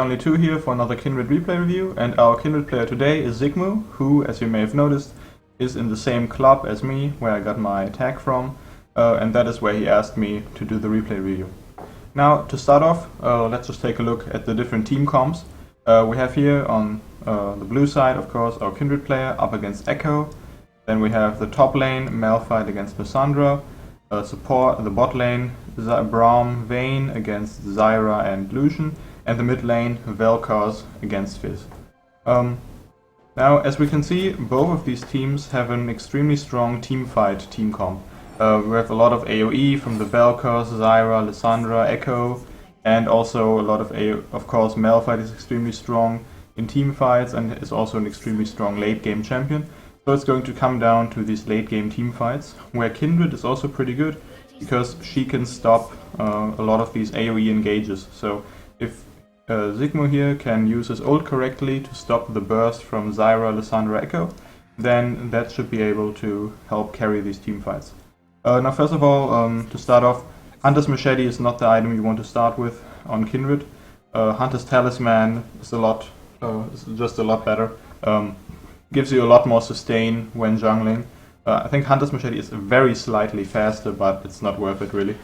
Only two here for another Kindred replay review, and our Kindred player today is Zigmu, who, as you may have noticed, is in the same club as me, where I got my tag from, and that is where he asked me to do the replay review. Now, to start off, let's just take a look at the different team comps. We have here on the blue side, of course, our Kindred player up against Echo. Then we have the top lane, Malphite against Lissandra. Support, the bot lane, Braum, Vayne against Zyra and Lucian. And the mid lane, Vel'Koz against Fizz. Now, as we can see, both of these teams have an extremely strong team fight team comp. We have a lot of AoE from the Vel'Koz, Zyra, Lissandra, Echo, and also a lot of of course, Malphite is extremely strong in team fights and is also an extremely strong late game champion. So it's going to come down to these late game team fights, where Kindred is also pretty good because she can stop a lot of these AoE engages. So if Zigmu here can use his ult correctly to stop the burst from Zyra, Lissandra, Echo, then that should be able to help carry these team fights. Now first of all, to start off, Hunter's Machete is not the item you want to start with on Kindred. Hunter's Talisman is just a lot better. Gives you a lot more sustain when jungling. I think Hunter's Machete is very slightly faster, but it's not worth it really.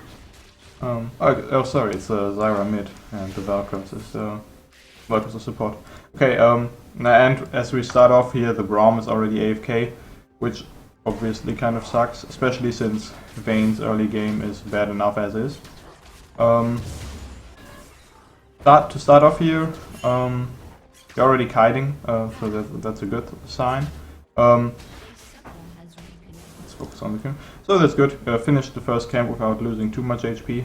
Sorry, it's Zyra mid, and the Vel'Koz is support. Okay, and as we start off here, the Braum is already AFK, which obviously kind of sucks, especially since Vayne's early game is bad enough as is. To start off here, you're already kiting, so that's a good sign. Let's focus on the camp. So that's good. Finish the first camp without losing too much HP,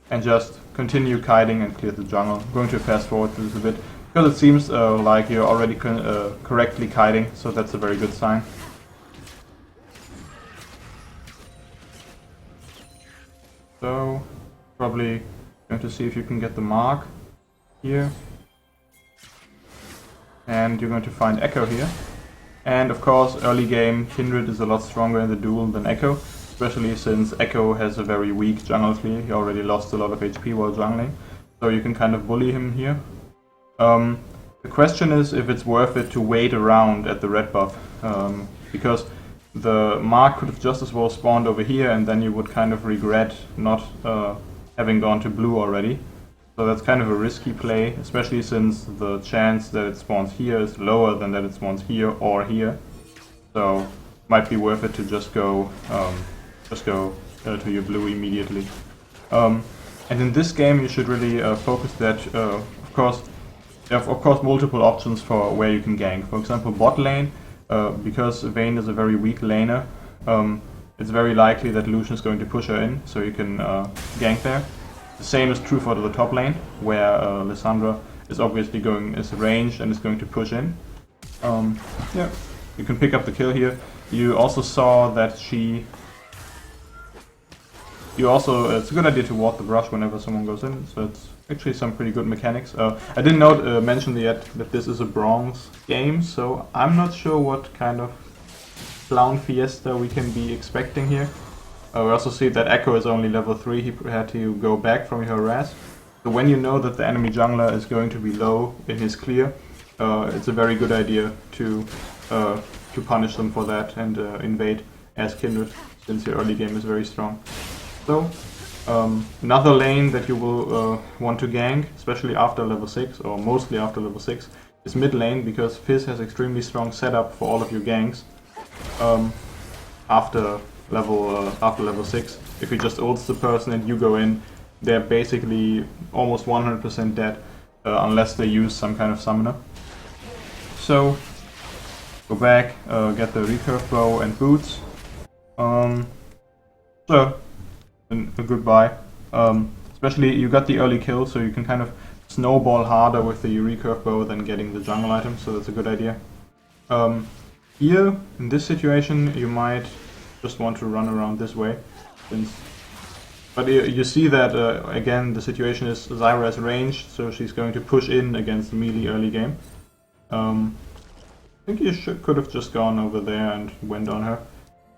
and just continue kiting and clear the jungle. I'm going to fast forward this a bit, because it seems like you're already correctly kiting, so that's a very good sign. So, probably going to see if you can get the mark here. And you're going to find Echo here. And of course, early game, Kindred is a lot stronger in the duel than Echo, especially since Echo has a very weak jungle clear. He already lost a lot of HP while jungling, so you can kind of bully him here. The question is if it's worth it to wait around at the red buff, because the mark could have just as well spawned over here, and then you would kind of regret not having gone to blue already. So that's kind of a risky play, especially since the chance that it spawns here is lower than that it spawns here or here. So might be worth it to just go to your blue immediately. And in this game, you should really focus that. Of course, you have multiple options for where you can gank. For example, bot lane. Because Vayne is a very weak laner, it's very likely that Lucian is going to push her in, so you can gank there. The same is true for the top lane, where Lissandra is obviously is ranged and is going to push in. Yeah, you can pick up the kill here. You also saw that it's a good idea to ward the brush whenever someone goes in, so it's actually some pretty good mechanics. I didn't mention yet that this is a bronze game, so I'm not sure what kind of clown fiesta we can be expecting here. We also see that Echo is only level 3, he had to go back from your harass. So when you know that the enemy jungler is going to be low in his clear, it's a very good idea to punish them for that and invade as Kindred, since your early game is very strong. So, another lane that you will want to gank, especially after level 6, or mostly after level 6, is mid lane, because Fizz has extremely strong setup for all of your ganks after level 6. If he just ults the person and you go in, they're basically almost 100% dead, unless they use some kind of summoner. So, go back, get the recurve bow and boots. A goodbye. Especially you got the early kill, so you can kind of snowball harder with the recurve bow than getting the jungle item, so that's a good idea. Here, in this situation, you might just want to run around this way. But you see that, again, the situation is Zyra is ranged, so she's going to push in against the melee early game. I think you could have just gone over there and went on her,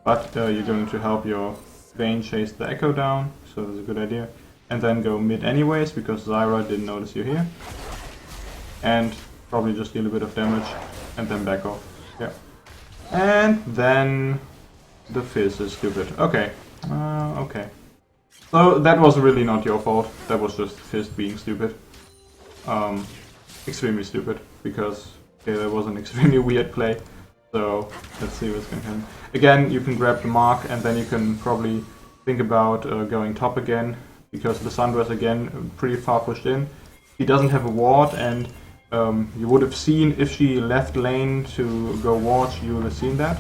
but you're going to help your Vayne chase the Echo down, so that's a good idea. and then go mid anyways, because Zyra didn't notice you here. And probably just deal a bit of damage, and then back off. Yeah. And then the Fizz is stupid. Okay. Okay. So that was really not your fault. That was just Fizz being stupid. Extremely stupid, because that was an extremely weird play. So let's see what's going to happen. Again, you can grab the mark, and then you can probably think about going top again, because the Sundra's again pretty far pushed in. He doesn't have a ward, and you would have seen if she left lane to go ward, you would have seen that.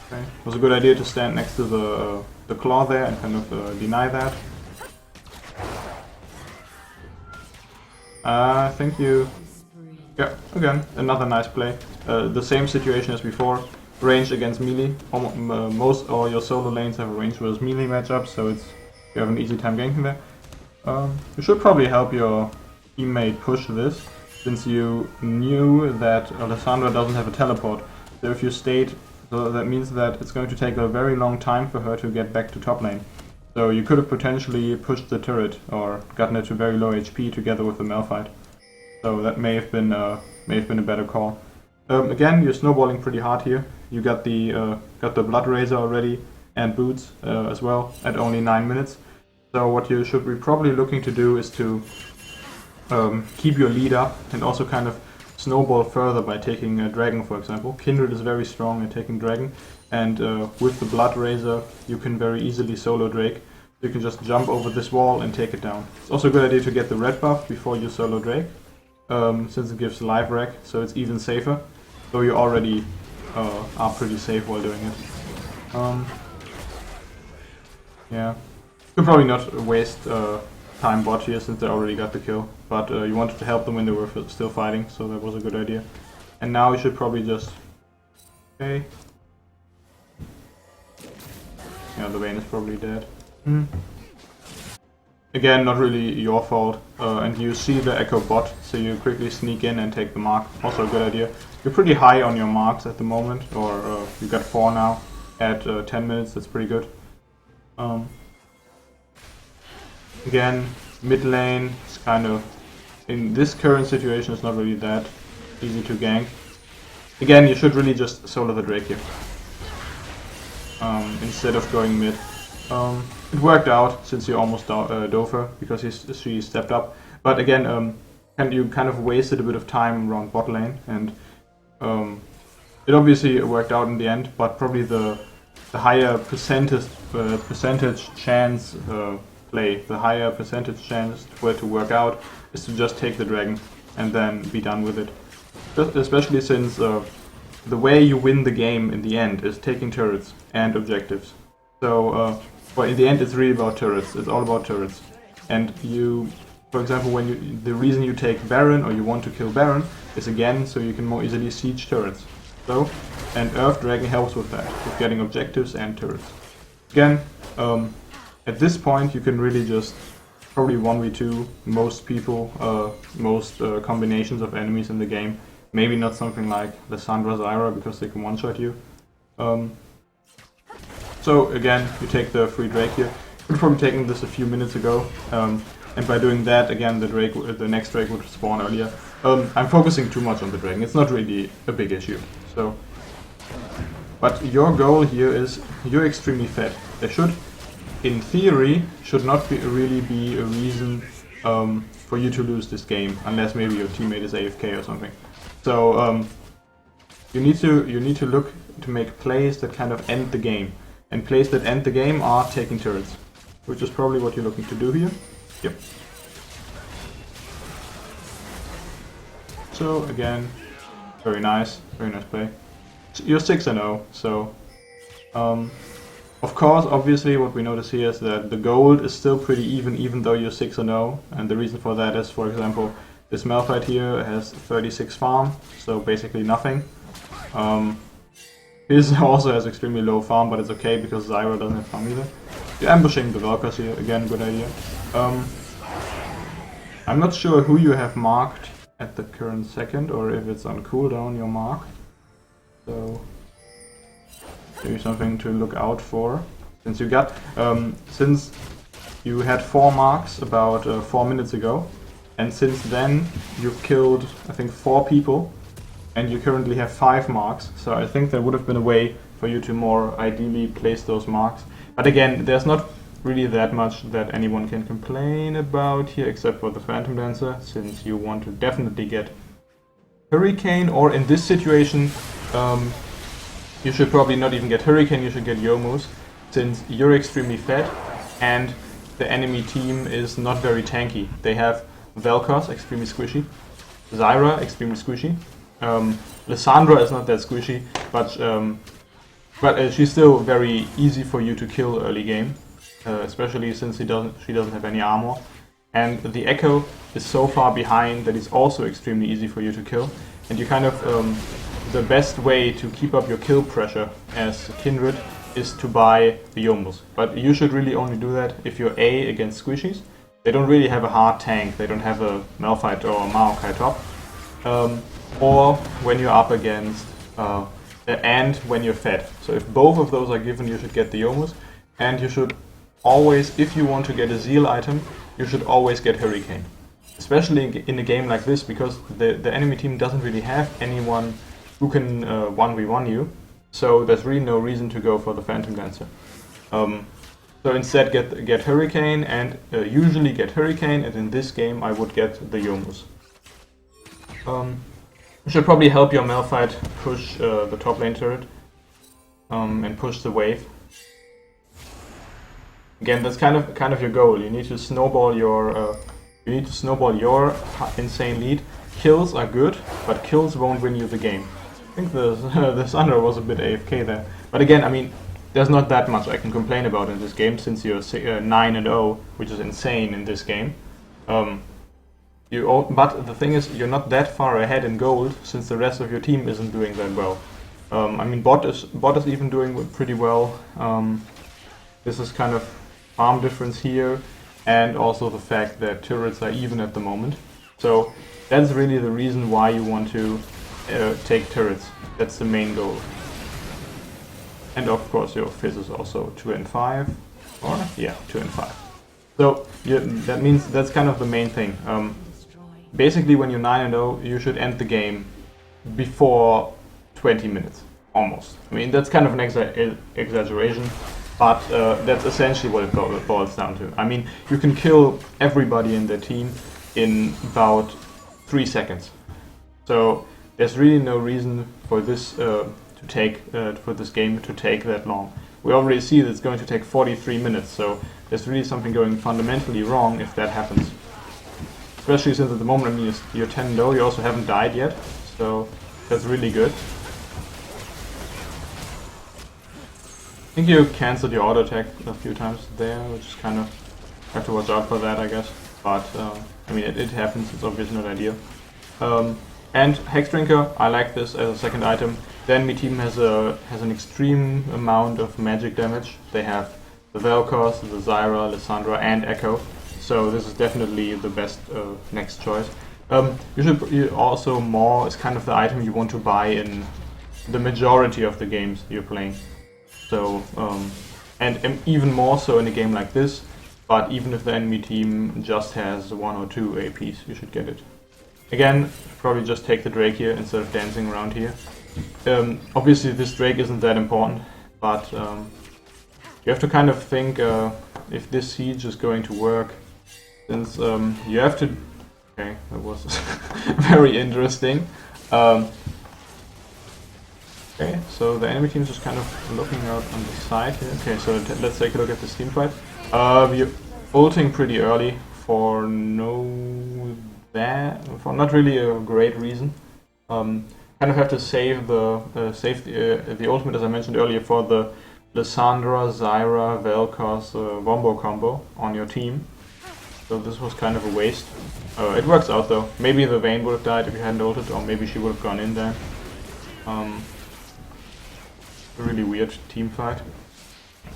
Okay. It was a good idea to stand next to the claw there and kind of deny that. Thank you. Yeah, again, another nice play. The same situation as before. Range against melee. Most all your solo lanes have a range versus melee matchup, so you have an easy time ganking there. You should probably help your teammate push this, since you knew that Alessandra doesn't have a teleport. So if you stayed, so that means that it's going to take a very long time for her to get back to top lane. So you could have potentially pushed the turret or gotten it to very low HP together with the Malphite. So that may have been a better call. Again, you're snowballing pretty hard here. You got the Blood Razor already and boots as well at only 9 minutes. So what you should be probably looking to do is to keep your lead up and also kind of snowball further by taking a Dragon, for example. Kindred is very strong at taking Dragon, and with the Blood Razor you can very easily solo Drake. You can just jump over this wall and take it down. It's also a good idea to get the red buff before you solo Drake, since it gives life rack, so it's even safer. So you already are pretty safe while doing it. Yeah, could probably not waste time bot here since they already got the kill, but you wanted to help them when they were still fighting, so that was a good idea. And now you should probably just... Okay. Yeah, the Vayne is probably dead. Again, not really your fault, and you see the Echo bot, so you quickly sneak in and take the mark. Also a good idea. You're pretty high on your marks at the moment, or you got 4 now at 10 minutes, that's pretty good. Again, mid lane is kind of, in this current situation, it's not really that easy to gank. Again, you should really just solo the Drake here, instead of going mid. It worked out since you almost dove her, because she stepped up. But again, you kind of wasted a bit of time around bot lane, and it obviously worked out in the end, but probably the higher percentage chance play, the higher percentage chance for it to work out is to just take the Dragon and then be done with it. Especially since the way you win the game in the end is taking turrets and objectives. So, well, in the end it's really about turrets, it's all about turrets. And you, for example, the reason you take Baron or you want to kill Baron is again so you can more easily siege turrets. So, and Earth Dragon helps with that, with getting objectives and turrets. Again, at this point you can really just probably 1v2 most people, most combinations of enemies in the game. Maybe not something like Lissandra Zyra, because they can one-shot you. So again, you take the free Drake here. You could have probably taken this a few minutes ago, and by doing that, again, the next Drake would spawn earlier. I'm focusing too much on the Dragon. It's not really a big issue. So, but your goal here is you're extremely fed. There should, in theory, should not really be a reason for you to lose this game, unless maybe your teammate is AFK or something. So you need to look to make plays that kind of end the game. And plays that end the game are taking turrets, which is probably what you're looking to do here. Yep. So again, very nice play. You're 6-0, so of course, obviously, what we notice here is that the gold is still pretty even though you're 6-0, and the reason for that is, for example, this Malphite here has 36 farm, so basically nothing. His also has extremely low farm, but it's okay because Zyra doesn't have farm either. You're ambushing the Valkyries here, again, good idea. I'm not sure who you have marked at the current second, or if it's on cooldown, your mark. So, maybe something to look out for. Since you got, since you had 4 marks about 4 minutes ago, and since then you've killed, I think, 4 people, and you currently have 5 marks, so I think there would have been a way for you to more ideally place those marks. But again, there's not really that much that anyone can complain about here, except for the Phantom Dancer, since you want to definitely get Hurricane, or in this situation, you should probably not even get Hurricane, you should get Yomus, since you're extremely fed, and the enemy team is not very tanky. They have Vel'Koz, extremely squishy, Zyra, extremely squishy, Lissandra is not that squishy, but she's still very easy for you to kill early game, especially since she doesn't have any armor. And the Echo is so far behind that it's also extremely easy for you to kill. And you kind of, the best way to keep up your kill pressure as Kindred is to buy the Yomus. But you should really only do that if you're A against squishies. They don't really have a hard tank, they don't have a Malphite or a Maokai top. Or when you're up against, and when you're fed. So if both of those are given, you should get the Yomus. And you should always, if you want to get a Zeal item, you should always get Hurricane. Especially in a game like this, because the enemy team doesn't really have anyone who can 1v1 you. So there's really no reason to go for the Phantom Dancer. So instead get Hurricane, and usually get Hurricane, and in this game I would get the Yomus. You should probably help your Malphite push the top lane turret and push the wave. Again, that's kind of your goal. You need to snowball your insane lead. Kills are good, but kills won't win you the game. I think the Sandra was a bit AFK there. But again, I mean, there's not that much I can complain about in this game, since you're 9-0, which is insane in this game. But the thing is, you're not that far ahead in gold, since the rest of your team isn't doing that well. I mean, bot is even doing pretty well. This is kind of farm difference here, and also the fact that turrets are even at the moment. So that's really the reason why you want to take turrets. That's the main goal. And of course your Fizz is also 2 and 5, or yeah, 2 and 5. So that means that's kind of the main thing. Basically, when you're 9-0, you should end the game before 20 minutes, almost. I mean, that's kind of an exaggeration, but that's essentially what it boils down to. I mean, you can kill everybody in the team in about 3 seconds. So there's really no reason for this for this game to take that long. We already see that it's going to take 43 minutes, so there's really something going fundamentally wrong if that happens. Especially since at the moment, I mean, you're 10-0, you also haven't died yet, so that's really good. I think you cancelled your auto attack a few times there, which is kind of, have to watch out for that, I guess. But, I mean, it happens, it's obviously not ideal. And Hex Drinker, I like this as a second item. The enemy team has an extreme amount of magic damage. They have the Vel'Koz, the Zyra, Lissandra, and Echo. So this is definitely the best next choice. Also Maw is kind of the item you want to buy in the majority of the games you're playing. So and even more so in a game like this. But even if the enemy team just has 1 or 2 APs, you should get it. Again, probably just take the Drake here instead of dancing around here. Obviously this Drake isn't that important, but you have to kind of think if this siege is going to work, since you have to... Okay, that was very interesting. Okay, so the enemy team is just kind of looking out on the side here. Okay, so let's take a look at this team fight. You're ulting pretty early for for not really a great reason. Kind of have to save the ultimate, as I mentioned earlier, for the Lissandra, Zyra, Vel'Koz Wombo combo on your team. So this was kind of a waste. It works out though. Maybe the Vayne would have died if you hadn't ulted, or maybe she would have gone in there. A really weird team fight.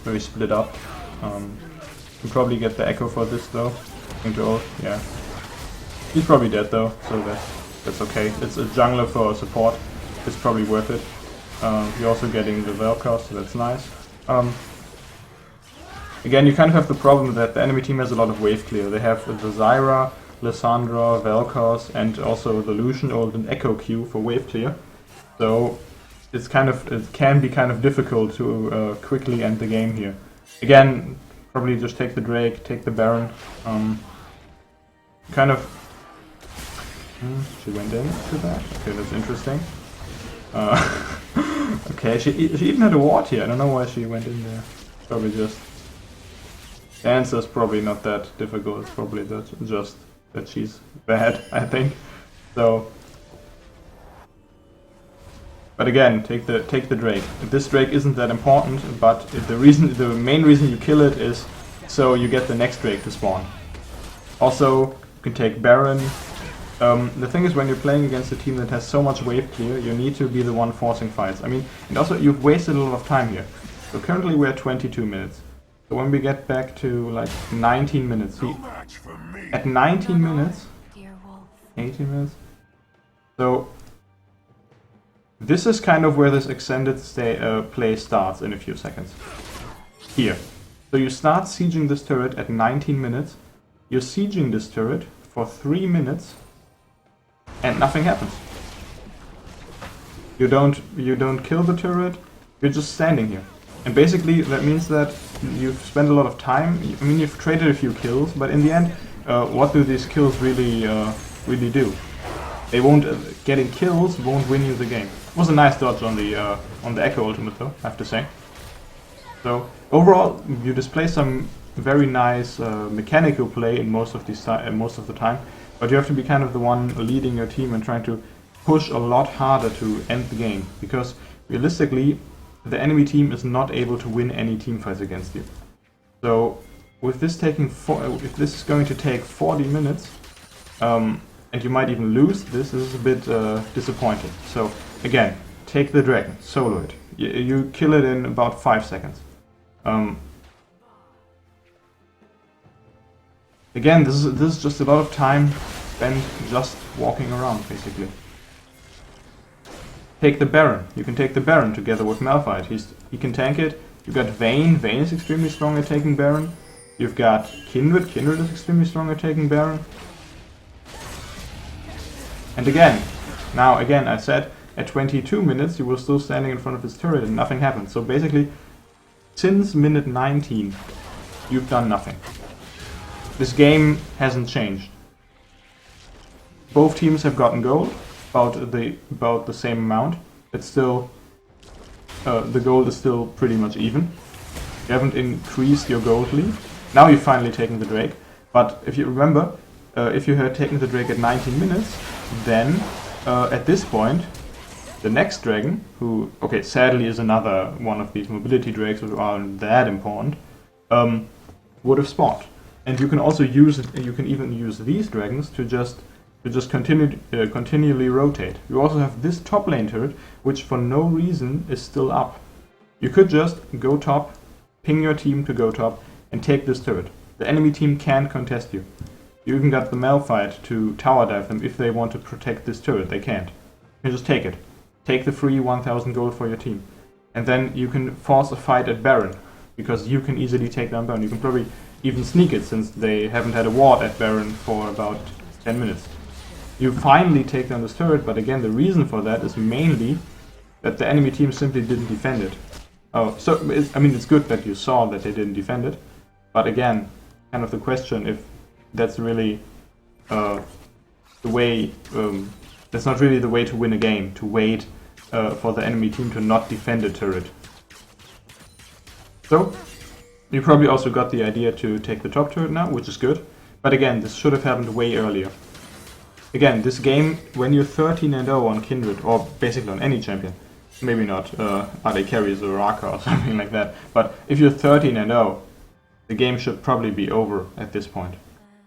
Very split up. You probably get the Echo for this though. Into ult, yeah. He's probably dead though, so that's okay. It's a jungler for support. It's probably worth it. You're also getting the Vel'Koz, so that's nice. Again, you kind of have the problem that the enemy team has a lot of wave clear. They have the Zyra, Lissandra, Vel'Koz, and also the Lucian or the Echo Q for wave clear. So it can be kind of difficult to quickly end the game here. Again, probably just take the Drake, take the Baron. She went into that. Okay, that's interesting. Okay, she even had a ward here. I don't know why she went in there. Probably just... The answer is probably not that difficult. It's probably just that she's bad, I think. So... But again, take the Drake. This Drake isn't that important, but the main reason you kill it is so you get the next Drake to spawn. Also, you can take Baron. The thing is, when you're playing against a team that has so much wave clear, you need to be the one forcing fights. I mean, and also you've wasted a lot of time here. So currently we're at 22 minutes. So when we get back to like 19 minutes, at 19 minutes, 18 minutes. So this is kind of where this extended play starts in a few seconds. Here. So you start sieging this turret at 19 minutes. You're sieging this turret for 3 minutes, and nothing happens. You don't kill the turret. You're just standing here, and basically that means that you've spent a lot of time. I mean, you've traded a few kills, but in the end, what do these kills really do? They won't. Getting kills won't win you the game. It was a nice dodge on the Echo ultimate, though, I have to say. So overall, you display some very nice mechanical play in most of the time, but you have to be kind of the one leading your team and trying to push a lot harder to end the game, because realistically, the enemy team is not able to win any team fights against you. So with this if this is going to take 40 minutes, and you might even lose, this is a bit disappointing. So again, take the dragon, solo it. You kill it in about 5 seconds. Again, this is just a lot of time spent just walking around, basically. Take the Baron. You can take the Baron together with Malphite. He can tank it. You've got Vayne. Vayne is extremely strong at taking Baron. You've got Kindred. Kindred is extremely strong at taking Baron. And again, I said, at 22 minutes you were still standing in front of his turret and nothing happened. So basically, since minute 19, you've done nothing. This game hasn't changed. Both teams have gotten gold, about the same amount. It's still the gold is still pretty much even. You haven't increased your gold lead. Now you've finally taken the Drake. But if you remember, if you had taken the Drake at 19 minutes, then at this point, the next dragon, who, okay, sadly is another one of these mobility drakes which aren't that important, would have spawned. And you can also even use these dragons to just continually rotate. You also have this top lane turret, which for no reason is still up. You could just go top, ping your team to go top, and take this turret. The enemy team can't contest you. You even got the Malphite to tower dive them if they want to protect this turret. They can't. You can just take it. Take the free 1000 gold for your team. And then you can force a fight at Baron, because you can easily take down Baron. You can probably even sneak it, since they haven't had a ward at Baron for about 10 minutes. You finally take down this turret, but again, the reason for that is mainly that the enemy team simply didn't defend it. Oh, so, I mean, it's good that you saw that they didn't defend it, but again, kind of the question if that's really the way, that's not really the way to win a game, to wait for the enemy team to not defend a turret. So, you probably also got the idea to take the top turret now, which is good, but again, this should have happened way earlier. Again, this game, when you're 13-0 on Kindred, or basically on any champion, maybe not AD carries or Raka or something like that, but if you're 13-0, the game should probably be over at this point.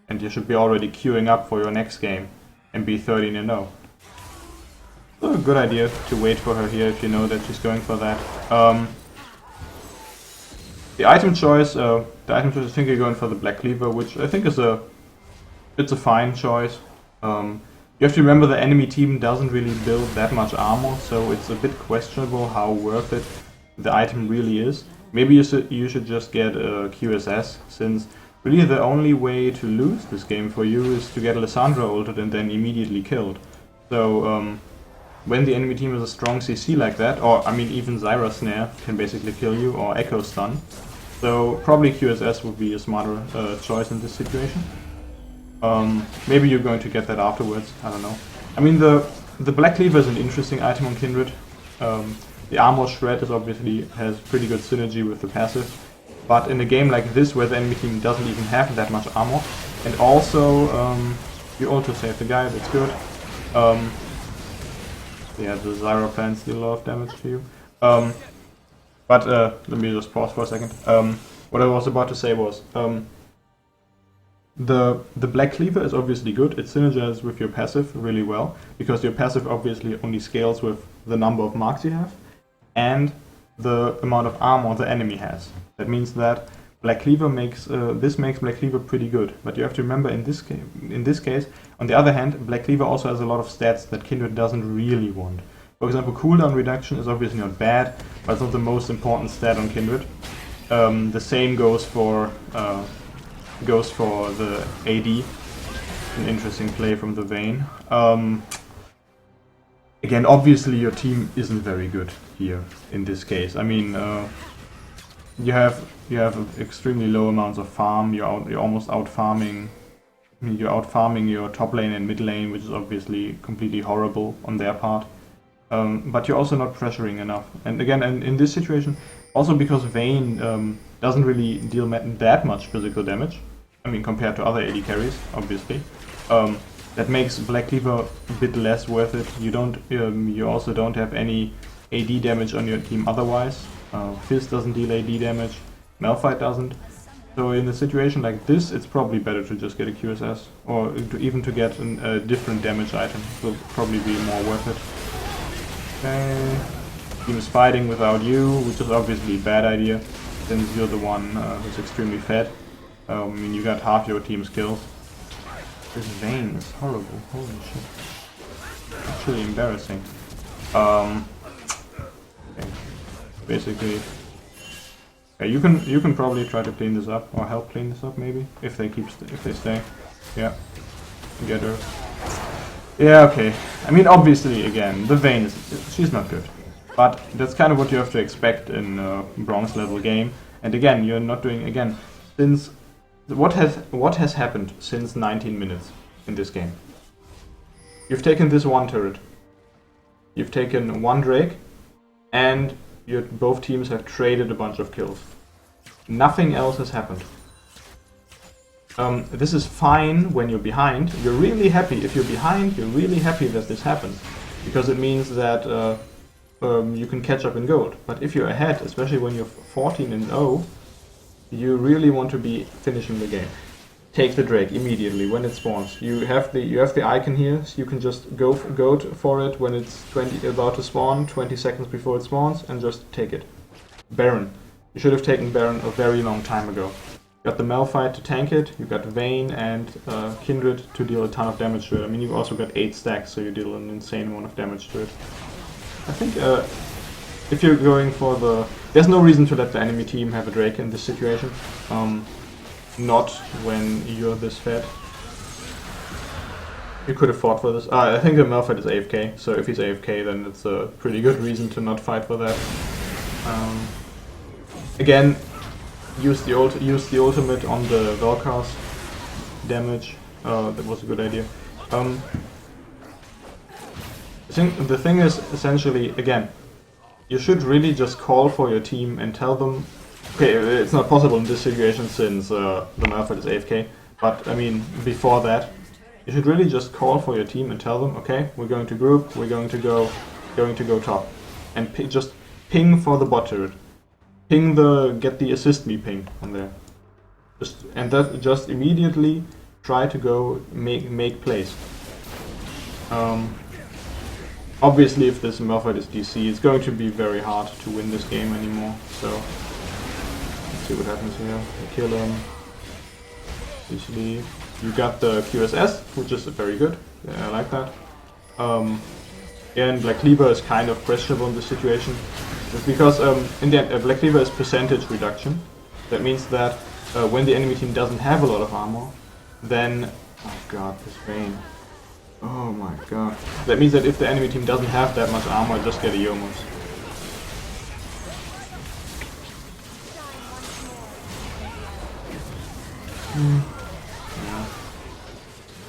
And you should be already queuing up for your next game and be 13-0. So a good idea to wait for her here if you know that she's going for that. The item choice, I think you're going for the Black Cleaver, which I think is it's a fine choice. You have to remember the enemy team doesn't really build that much armor, so it's a bit questionable how worth it the item really is. maybe you should just get a QSS, since really the only way to lose this game for you is to get Lissandra ulted and then immediately killed. So when the enemy team has a strong CC like that, or I mean even Zyra Snare can basically kill you, or Echo Stun. So probably QSS would be a smarter choice in this situation. Maybe you're going to get that afterwards, I don't know. I mean the Black Cleaver is an interesting item on Kindred. The Armor Shred is obviously has pretty good synergy with the passive. But in a game like this, where the enemy team doesn't even have that much armor, and also you also save the guy, that's good. Yeah, the Zyra plants deal a lot of damage to you. But let me just pause for a second. What I was about to say was, the Black Cleaver is obviously good. It synergizes with your passive really well, because your passive obviously only scales with the number of marks you have, and the amount of armor the enemy has. That means that Black Cleaver makes Black Cleaver pretty good. But you have to remember in this case, on the other hand, Black Cleaver also has a lot of stats that Kindred doesn't really want. For example, cooldown reduction is obviously not bad, but it's not the most important stat on Kindred. The same goes for the AD. An interesting play from the Vayne. Again, obviously your team isn't very good here in this case. I mean, you have extremely low amounts of farm. You're almost out farming. You're out farming your top lane and mid lane, which is obviously completely horrible on their part. But you're also not pressuring enough. And again, in this situation, also because Vayne doesn't really deal that much physical damage. I mean, compared to other AD carries, obviously. That makes Black Cleaver a bit less worth it. You also don't have any AD damage on your team otherwise. Fizz doesn't deal AD damage, Malphite doesn't. So in a situation like this, it's probably better to just get a QSS, or even to get a different damage item. Will probably be more worth it. Okay. Team is fighting without you, which is obviously a bad idea, since you're the one who's extremely fed. I mean, you got half your team's kills. This Vayne is horrible, holy shit. Actually embarrassing. Okay. Basically, yeah, you can probably try to clean this up, or help clean this up maybe, if they stay. Yeah, get her. Yeah, okay. I mean, obviously, again, the Vayne she's not good, but that's kind of what you have to expect in a bronze level game. And again, you're not doing since. What has happened since 19 minutes in this game? You've taken this one turret, you've taken one Drake, and both teams have traded a bunch of kills. Nothing else has happened. This is fine when you're behind. You're really happy. If you're behind, you're really happy that this happened, because it means that you can catch up in gold. But if you're ahead, especially when you're 14-0, you really want to be finishing the game. Take the Drake immediately when it spawns. You have the icon here, so you can just go for it when it's about to spawn, 20 seconds before it spawns, and just take it. Baron. You should have taken Baron a very long time ago. You got the Malphite to tank it, you got Vayne and Kindred to deal a ton of damage to it. I mean, you've also got 8 stacks, so you deal an insane amount of damage to it. I think if you're going for there's no reason to let the enemy team have a Drake in this situation. Not when you're this fed. You could have fought for this. I think the Malphite is AFK, so if he's AFK then it's a pretty good reason to not fight for that. Again, use the ultimate on the Vel'Kar's damage. That was a good idea. I think the thing is, essentially, again, you should really just call for your team and tell them. Okay, it's not possible in this situation since the Malphite is AFK, but I mean, before that, you should really just call for your team and tell them, okay, we're going to group, we're going to go top, and just ping for the bot turret. Get the assist me ping on there. Just immediately try to go make plays. Obviously, if this Malphite is DC, it's going to be very hard to win this game anymore. So let's see what happens here. Kill him. Usually, you got the QSS, which is very good. Yeah, I like that. Yeah, and Black Cleaver is kind of questionable in this situation. It's because in the end, Black Cleaver is percentage reduction. That means that when the enemy team doesn't have a lot of armor, then... Oh god, this vein. Oh my god. That means that if the enemy team doesn't have that much armor, just get a Yomos. Yeah.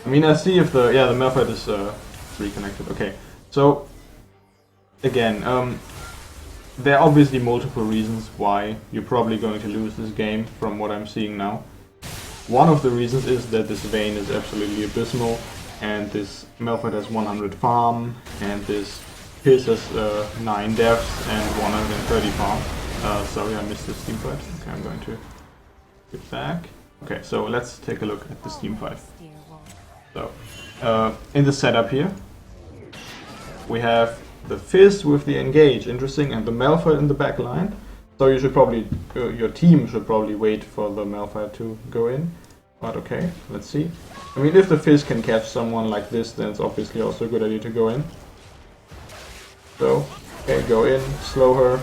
I mean, I see if the Malphite is reconnected. Okay, so again, there are obviously multiple reasons why you're probably going to lose this game from what I'm seeing now. One of the reasons is that this Vayne is absolutely abysmal, and this Malphite has 100 farm, and this Pierce has 9 deaths and 130 farm. Sorry, I missed this team fight. Okay, I'm going to get back. Okay, so let's take a look at this team fight. So, in the setup here, we have the Fizz with the engage, interesting, and the Malphite in the back line. So you should probably, your team should probably wait for the Malphite to go in. But okay, let's see. I mean, if the Fizz can catch someone like this, then it's obviously also a good idea to go in. So, okay, go in, slow her,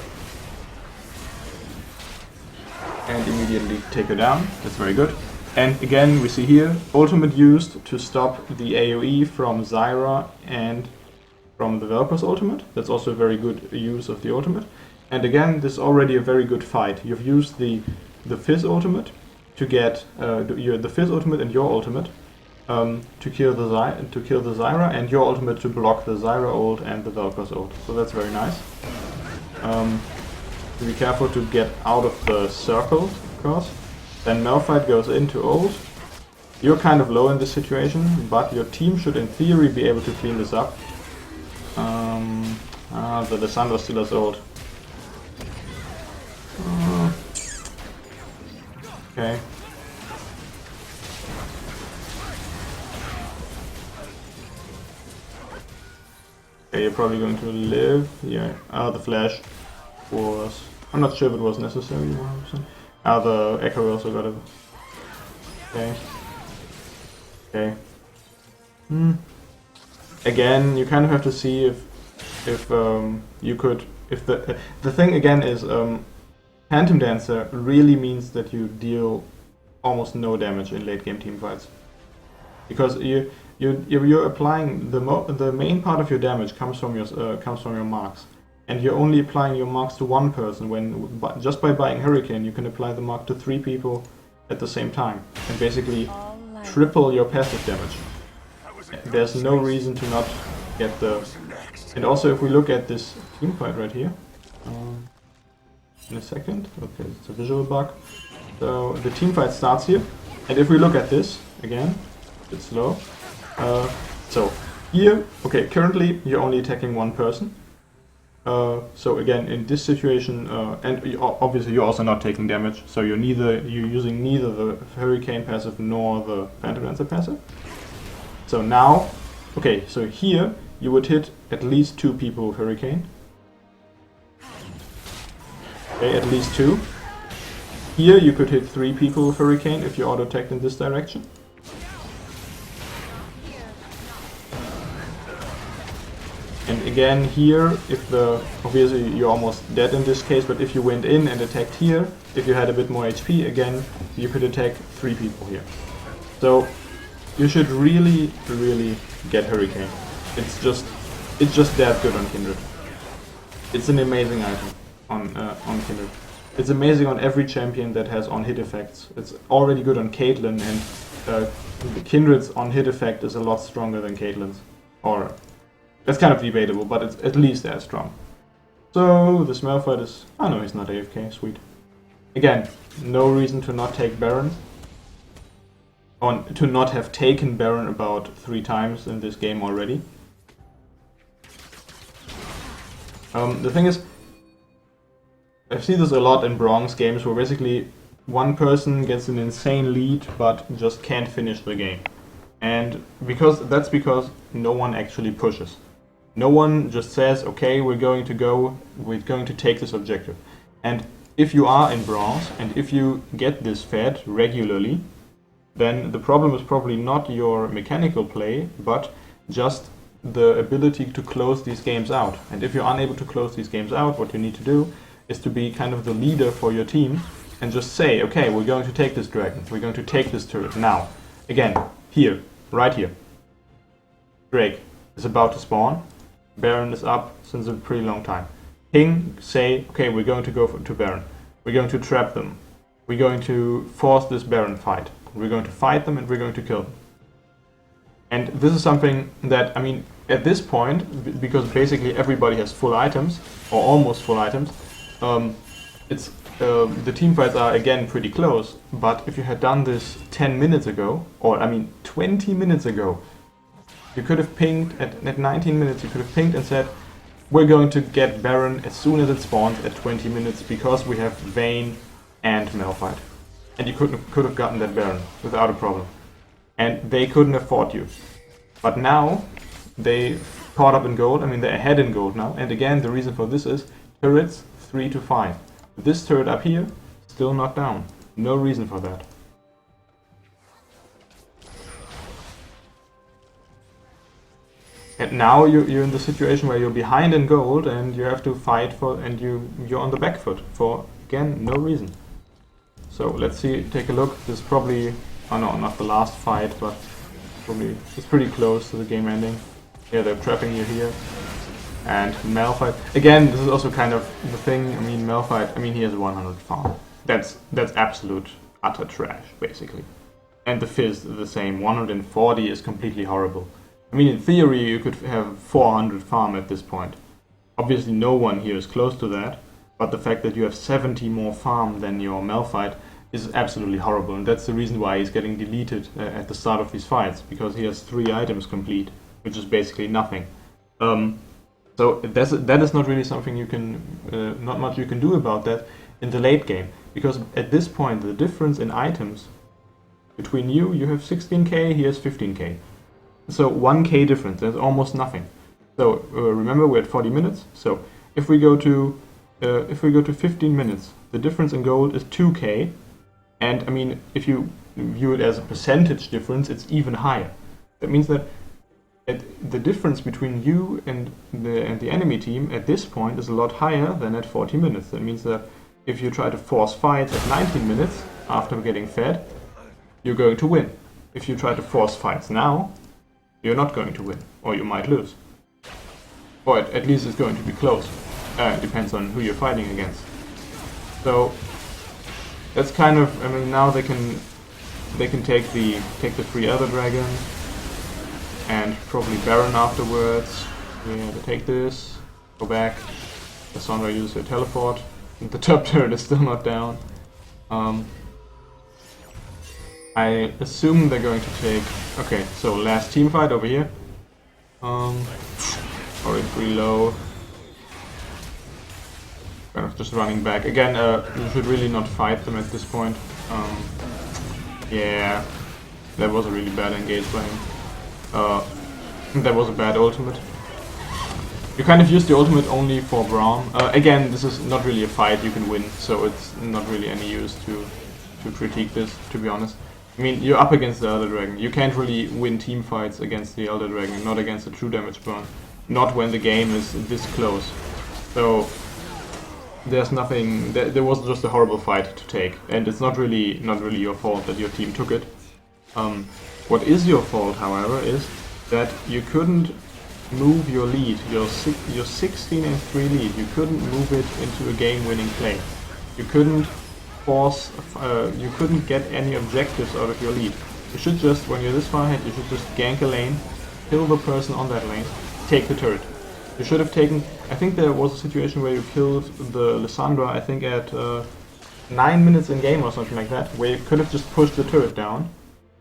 and immediately take her down. That's very good. And again, we see here, ultimate used to stop the AoE from Zyra and from the Velper's ultimate. That's also a very good use of the ultimate. And again, this is already a very good fight. You've used the Fizz ultimate to get the Fizz ultimate and your ultimate to kill the Zyra, and your ultimate to block the Zyra ult and the Velper's ult. So that's very nice. Be careful to get out of the circle, of course. Then Malphite goes into ult. You're kind of low in this situation, but your team should in theory be able to clean this up. The Lissandra still has ult. Okay. Okay, you're probably going to live. Yeah. The flash was... I'm not sure if it was necessary 100%. The Echo also got it. Okay. Okay. Again, you kind of have to see if you could... If the thing again is Phantom Dancer really means that you deal almost no damage in late game team fights, because you're applying the main part of your damage comes from your marks, and you're only applying your marks to one person. When just by buying Hurricane, you can apply the mark to 3 people at the same time and basically triple your passive damage. There's no reason to not get the. And also, if we look at this team fight right here. In a second. Okay, it's a visual bug. So the team fight starts here, and if we look at this again, it's slow. So here, okay, currently you're only attacking one person. So again, in this situation, and obviously you're also not taking damage, so you're using neither the Hurricane passive nor the Phantom Dancer passive. So now, okay, so here you would hit at least 2 people with Hurricane. Okay, at least 2. Here you could hit 3 people with Hurricane if you auto-attacked in this direction. And again here, obviously you're almost dead in this case, but if you went in and attacked here, if you had a bit more HP, again, you could attack 3 people here. So you should really, really get Hurricane. It's just that good on Kindred. It's an amazing item on Kindred. It's amazing on every champion that has on-hit effects. It's already good on Caitlyn, and Kindred's on-hit effect is a lot stronger than Caitlyn's. Or, that's kind of debatable, but it's at least as strong. So, this Malphite is... Oh no, he's not AFK, sweet. Again, no reason to not take Baron. Or to not have taken Baron about 3 times in this game already. The thing is, I see this a lot in bronze games where basically one person gets an insane lead but just can't finish the game. And that's because no one actually pushes. No one just says, okay, we're going to take this objective. And if you are in bronze and if you get this fed regularly, then the problem is probably not your mechanical play, but just the ability to close these games out. And if you're unable to close these games out, what you need to do is to be kind of the leader for your team and just say, okay, we're going to take this dragon, we're going to take this turret now. Again, here, right here. Drake is about to spawn, Baron is up since a pretty long time. Ping, say, okay, we're going to go to Baron. We're going to trap them. We're going to force this Baron fight. We're going to fight them and we're going to kill them. And this is something that, I mean, at this point, because basically everybody has full items, or almost full items, the team fights are again pretty close. But if you had done this 10 minutes ago, or I mean 20 minutes ago, you could have pinged, at 19 minutes, you could have pinged and said, we're going to get Baron as soon as it spawns at 20 minutes because we have Vayne and Malphite. And you could have gotten that Baron without a problem. And they couldn't have fought you. But now, they caught up in gold, I mean they're ahead in gold now, and again the reason for this is turrets 3 to 5. This turret up here, still not down. No reason for that. And now you're in the situation where you're behind in gold and you have to fight for, and you're on the back foot for, again, no reason. So let's see, take a look. This is probably, oh no, not the last fight, but probably it's pretty close to the game ending. Yeah, they're trapping you here. And Malphite, again, this is also kind of the thing. I mean, Malphite, I mean, he has 100 farm. That's absolute utter trash, basically. And the Fizz, the same. 140 is completely horrible. I mean, in theory, you could have 400 farm at this point. Obviously, no one here is close to that. But the fact that you have 70 more farm than your Malphite is absolutely horrible. And that's the reason why he's getting deleted at the start of these fights. Because he has 3 items complete, which is basically nothing. So that is not really something you can, not much you can do about that in the late game. Because at this point, the difference in items between you have 16k, he has 15k. So 1k difference, there's almost nothing. So remember we're at 40 minutes. So if we go to 15 minutes, the difference in gold is 2k. And I mean, if you view it as a percentage difference, it's even higher. That means that the difference between you and the enemy team at this point is a lot higher than at 40 minutes. That means that if you try to force fights at 19 minutes after getting fed, you're going to win. If you try to force fights now, you're not going to win, or you might lose. Or at least it's going to be close. It depends on who you're fighting against. So that's kind of, I mean, now they can take the 3 other dragons and probably Baron afterwards. Yeah, they take this, go back. Cassandra uses her teleport. And the top turret is still not down. I assume they're going to take... Okay, so last team fight over here. Already pretty low. Kind of just running back. Again, you should really not fight them at this point. Yeah, that was a really bad engage by him. That was a bad ultimate. You kind of use the ultimate only for Braum. Again, this is not really a fight you can win, so it's not really any use to critique this, to be honest. I mean, you're up against the Elder Dragon. You can't really win team fights against the Elder Dragon, not against a true damage burn. Not when the game is this close. So, there's nothing... There was just a horrible fight to take. And it's not really your fault that your team took it. What is your fault, however, is that you couldn't move your lead, your 16 and 3 lead. You couldn't move it into a game-winning play. You couldn't you couldn't get any objectives out of your lead. You should just, when you're this far ahead, you should just gank a lane, kill the person on that lane, take the turret. You should have taken, I think there was a situation where you killed the Lissandra, I think at 9 minutes in game or something like that, where you could have just pushed the turret down,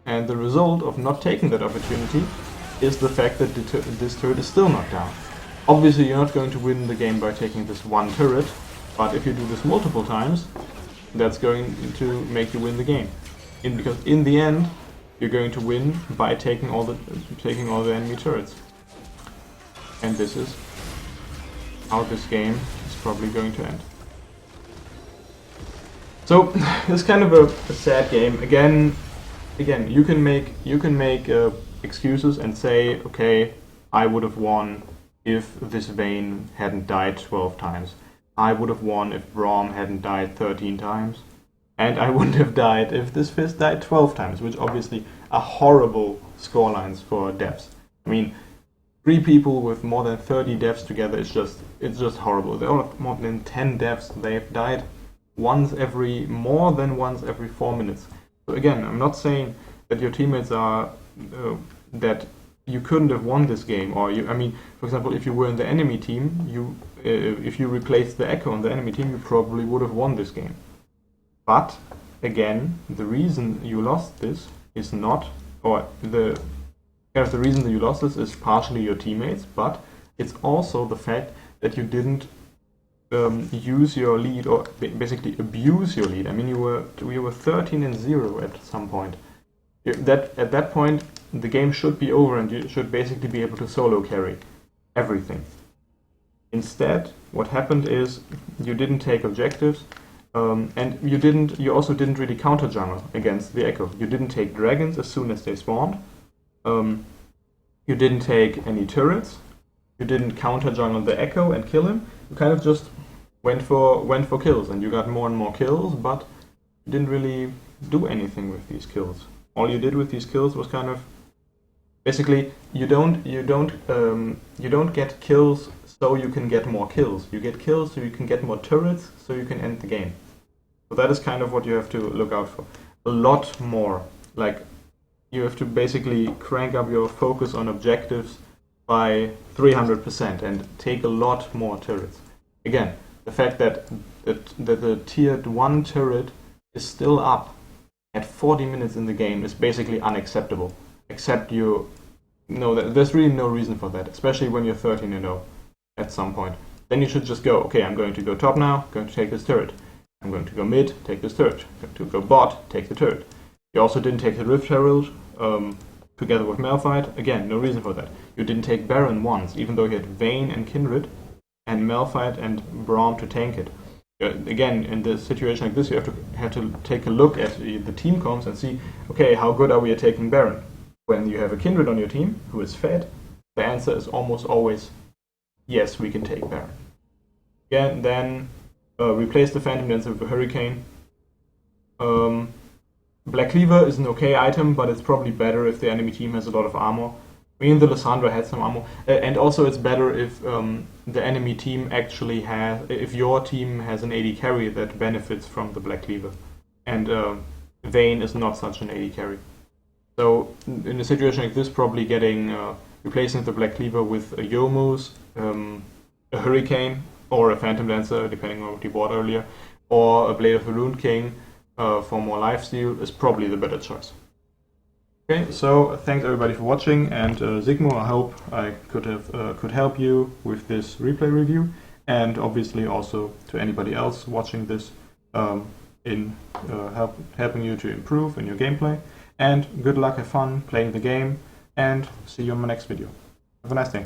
and the result of not taking that opportunity is the fact that this turret is still not down. Obviously you're not going to win the game by taking this one turret, but if you do this multiple times, that's going to make you win the game. Because in the end, you're going to win by taking all the enemy turrets. And this is how this game is probably going to end. So it's kind of a sad game. Again, you can make excuses and say, okay, I would have won if this Vayne hadn't died 12 times. I would have won if Braum hadn't died 13 times. And I wouldn't have died if this Fist died 12 times, which obviously are horrible scorelines for deaths. I mean, 3 people with more than 30 deaths together is it's just horrible. There are more than 10 deaths. They've died more than once every 4 minutes. So again, I'm not saying that your teammates are that you couldn't have won this game, or I mean, for example, if you were in the enemy team, if you replaced the Echo on the enemy team, you probably would have won this game. But again, the reason you lost this is not, or the reason that you lost this is partially your teammates, but it's also the fact that you didn't use your lead, or basically abuse your lead. I mean, you were 13-0 at some point. At that point, the game should be over, and you should basically be able to solo carry everything. Instead, what happened is you didn't take objectives. And you also didn't really counter jungle against the Echo. You didn't take dragons as soon as they spawned. You didn't take any turrets. You didn't counter jungle the Echo and kill him. You kind of just went for kills, and you got more and more kills, but you didn't really do anything with these kills. All you did with these kills was kind of basically you don't get kills so you can get more kills. You get kills so you can get more turrets, so you can end the game. So that is kind of what you have to look out for. A lot more. Like, you have to basically crank up your focus on objectives by 300% and take a lot more turrets. Again, the fact that the tiered 1 turret is still up at 40 minutes in the game is basically unacceptable. Except you know that there's really no reason for that, especially when you're 13-0 at some point. Then you should just go, okay, I'm going to go top now, going to take this turret. I'm going to go mid, take this turret. I'm going to go bot, take the turret. You also didn't take the Rift Herald together with Malphite. Again, no reason for that. You didn't take Baron once, even though you had Vayne and Kindred and Malphite and Braum to tank it. Again, in the situation like this, you have to take a look at the team comps and see, okay, how good are we at taking Baron? When you have a Kindred on your team who is fed, the answer is almost always yes, we can take Baron. Again, then replace the Phantom Dancer with a Hurricane. Black Cleaver is an okay item, but it's probably better if the enemy team has a lot of armor. I mean, the Lysandra had some armor, and also it's better if the enemy team actually if your team has an AD carry that benefits from the Black Cleaver. And Vayne is not such an AD carry. So in a situation like this, probably replacing the Black Cleaver with a Youmuu's, a Hurricane, or a Phantom Dancer, depending on what you bought earlier, or a Blade of the Rune King for more lifesteal is probably the better choice. Okay, so thanks everybody for watching, and Zigmo, I hope I could help you with this replay review, and obviously also to anybody else watching this in helping you to improve in your gameplay. And good luck, have fun playing the game, and see you on my next video. Have a nice day.